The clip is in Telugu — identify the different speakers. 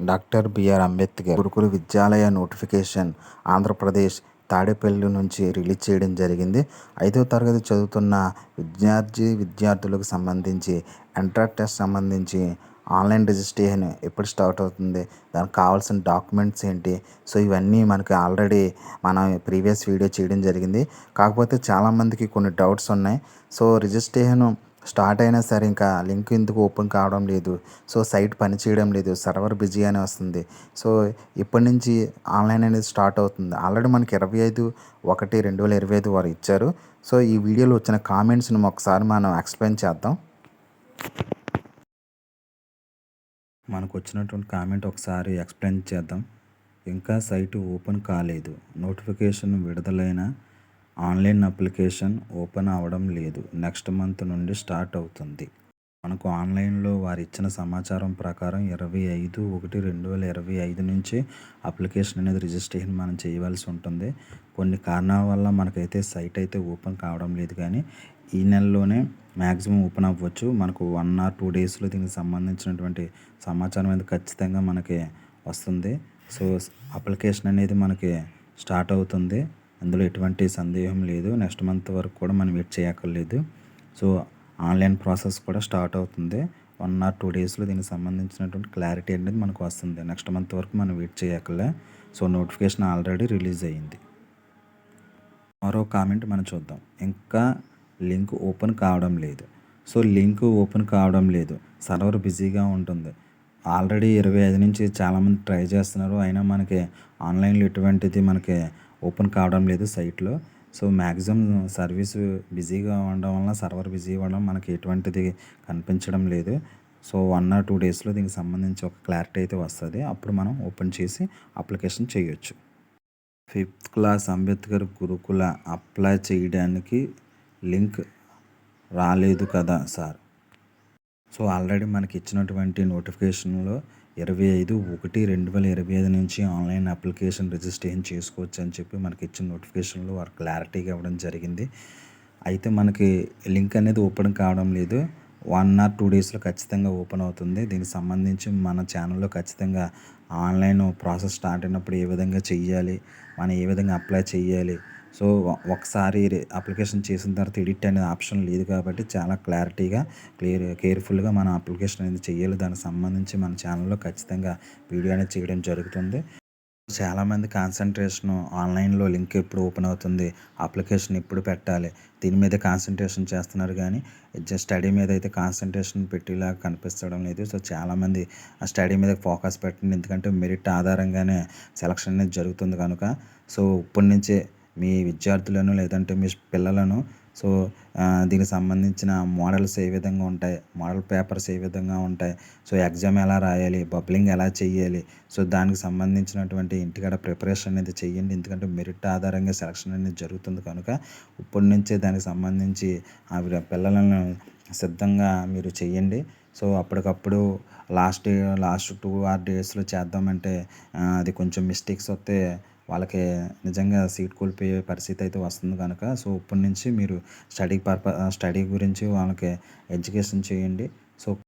Speaker 1: డాక్టర్ బిఆర్ అంబేద్కర్ గురుకుల విద్యాలయ నోటిఫికేషన్ ఆంధ్రప్రదేశ్ తాడేపల్లి నుంచి రిలీజ్ చేయడం జరిగింది. 5వ తరగతి చదువుతున్న విద్యార్థులకు సంబంధించి ఎంట్రన్స్ టెస్ట్ సంబంధించి ఆన్లైన్ రిజిస్ట్రేషన్ ఎప్పుడు స్టార్ట్ అవుతుంది, దానికి కావాల్సిన డాక్యుమెంట్స్ ఏంటి, సో ఇవన్నీ మనకి ఆల్రెడీ మనం ప్రీవియస్ వీడియో చేయడం జరిగింది. కాకపోతే చాలామందికి కొన్ని డౌట్స్ ఉన్నాయి. సో రిజిస్ట్రేషన్ స్టార్ట్ అయినా సరే ఇంకా లింక్ ఎందుకు ఓపెన్ కావడం లేదు, సో సైట్ పనిచేయడం లేదు, సర్వర్ బిజీ అని వస్తుంది. సో ఇప్పటి నుంచి ఆన్లైన్ అనేది స్టార్ట్ అవుతుంది. ఆల్రెడీ మనకి 25/1/2025 వారు ఇచ్చారు. సో ఈ వీడియోలో వచ్చిన కామెంట్స్ని ఒకసారి మనం ఎక్స్ప్లెయిన్ చేద్దాం. మనకు వచ్చినటువంటి కామెంట్ ఒకసారి ఎక్స్ప్లెయిన్ చేద్దాం. ఇంకా సైటు ఓపెన్ కాలేదు, నోటిఫికేషన్ విడుదలైన ఆన్లైన్ అప్లికేషన్ ఓపెన్ అవ్వడం లేదు, నెక్స్ట్ మంత్ నుండి స్టార్ట్ అవుతుంది. మనకు ఆన్లైన్లో వారు ఇచ్చిన సమాచారం ప్రకారం 25/1/2025 నుంచి అప్లికేషన్ అనేది రిజిస్ట్రేషన్ మనం చేయవలసి ఉంటుంది. కొన్ని కారణాల వల్ల మనకైతే సైట్ అయితే ఓపెన్ కావడం లేదు, కానీ ఈ నెలలోనే మ్యాక్సిమం ఓపెన్ అవ్వచ్చు. మనకు 1 or 2 డేస్లో దీనికి సంబంధించినటువంటి సమాచారం అనేది ఖచ్చితంగా మనకి వస్తుంది. సో అప్లికేషన్ అనేది మనకి స్టార్ట్ అవుతుంది, అందులో ఎటువంటి సందేహం లేదు. నెక్స్ట్ మంత్ వరకు కూడా మనం వెయిట్ చేయక్కర్లేదు. సో ఆన్లైన్ ప్రాసెస్ కూడా స్టార్ట్ అవుతుంది. 1 or 2 డేస్లో దీనికి సంబంధించినటువంటి క్లారిటీ అనేది మనకు వస్తుంది. నెక్స్ట్ మంత్ వరకు మనం వెయిట్ చేయక్కర్లే. సో నోటిఫికేషన్ ఆల్రెడీ రిలీజ్ అయ్యింది. మరో కామెంట్ మనం చూద్దాం. ఇంకా లింక్ ఓపెన్ కావడం లేదు. సో లింక్ ఓపెన్ కావడం లేదు, సర్వర్ బిజీగా ఉంటుంది. ఆల్రెడీ 25 నుంచి చాలామంది ట్రై చేస్తున్నారు, అయినా మనకి ఆన్లైన్లో ఎటువంటిది మనకి ఓపెన్ కావడం లేదు సైట్లో. సో మ్యాక్సిమం సర్వీస్ బిజీగా ఉండడం వలన, సర్వర్ బిజీ అవ్వడం మనకి ఎటువంటిది కనిపించడం లేదు. సో 1 or 2 డేస్లో దీనికి సంబంధించి ఒక క్లారిటీ అయితే వస్తుంది. అప్పుడు మనం ఓపెన్ చేసి అప్లికేషన్ చేయొచ్చు. 5th క్లాస్ అంబేద్కర్ గురుకుల అప్లై చేయడానికి లింక్ రాలేదు కదా సార్. సో ఆల్రెడీ మనకి ఇచ్చినటువంటి నోటిఫికేషన్లో 25/1/2025 నుంచి ఆన్లైన్ అప్లికేషన్ రిజిస్ట్రేషన్ చేసుకోవచ్చు అని చెప్పి మనకి ఇచ్చిన నోటిఫికేషన్లో వారు క్లారిటీగా ఇవ్వడం జరిగింది. అయితే మనకి లింక్ అనేది ఓపెన్ కావడం లేదు. 1 or 2 డేస్లో ఖచ్చితంగా ఓపెన్ అవుతుంది. దీనికి సంబంధించి మన ఛానల్లో ఖచ్చితంగా ఆన్లైన్ ప్రాసెస్ స్టార్ట్ అయినప్పుడు ఏ విధంగా చెయ్యాలి, మనం ఏ విధంగా అప్లై చేయాలి, సో ఒకసారి అప్లికేషన్ చేసిన తర్వాత ఎడిట్ అనేది ఆప్షన్ లేదు కాబట్టి చాలా క్లారిటీగా కేర్ఫుల్గా మన అప్లికేషన్ అనేది చేయాలి. దానికి సంబంధించి మన ఛానల్లో ఖచ్చితంగా వీడియో అనేది చేయడం జరుగుతుంది. చాలామంది కాన్సన్ట్రేషన్ ఆన్లైన్లో లింక్ ఎప్పుడు ఓపెన్ అవుతుంది, అప్లికేషన్ ఎప్పుడు పెట్టాలి, దీని మీద కాన్సన్ట్రేషన్ చేస్తున్నారు, కానీ స్టడీ మీద అయితే కాన్సన్ట్రేషన్ పెట్టేలాగా కనిపించడం లేదు. సో చాలామంది ఆ స్టడీ మీద ఫోకస్ పెట్టండి, ఎందుకంటే మెరిట్ ఆధారంగానే సెలక్షన్ అనేది జరుగుతుంది కనుక. సో ఇప్పటి నుంచే మీ విద్యార్థులను లేదంటే మీ పిల్లలను సో దీనికి సంబంధించిన మోడల్స్ ఏ విధంగా ఉంటాయి, మోడల్ పేపర్స్ ఏ విధంగా ఉంటాయి, సో ఎగ్జామ్ ఎలా రాయాలి, బబ్లింగ్ ఎలా చేయాలి, సో దానికి సంబంధించినటువంటి ఇంటికాడ ప్రిపరేషన్ అనేది చేయండి. ఎందుకంటే మెరిట్ ఆధారంగా సెలక్షన్ అనేది జరుగుతుంది కనుక ఇప్పటి నుంచే దానికి సంబంధించి ఆ పిల్లలను సిద్ధంగా మీరు చేయండి. సో అప్పటికప్పుడు లాస్ట్ 2 or 3 డేస్లో చేద్దామంటే అది కొంచెం మిస్టేక్స్ వస్తే వాళ్ళకి నిజంగా సీట్ కోల్పోయే పరిస్థితి అయితే వస్తుంది కనుక. సో ఇప్పటి నుంచి మీరు స్టడీ గురించి వాళ్ళకి ఎడ్యుకేషన్ చేయండి. సో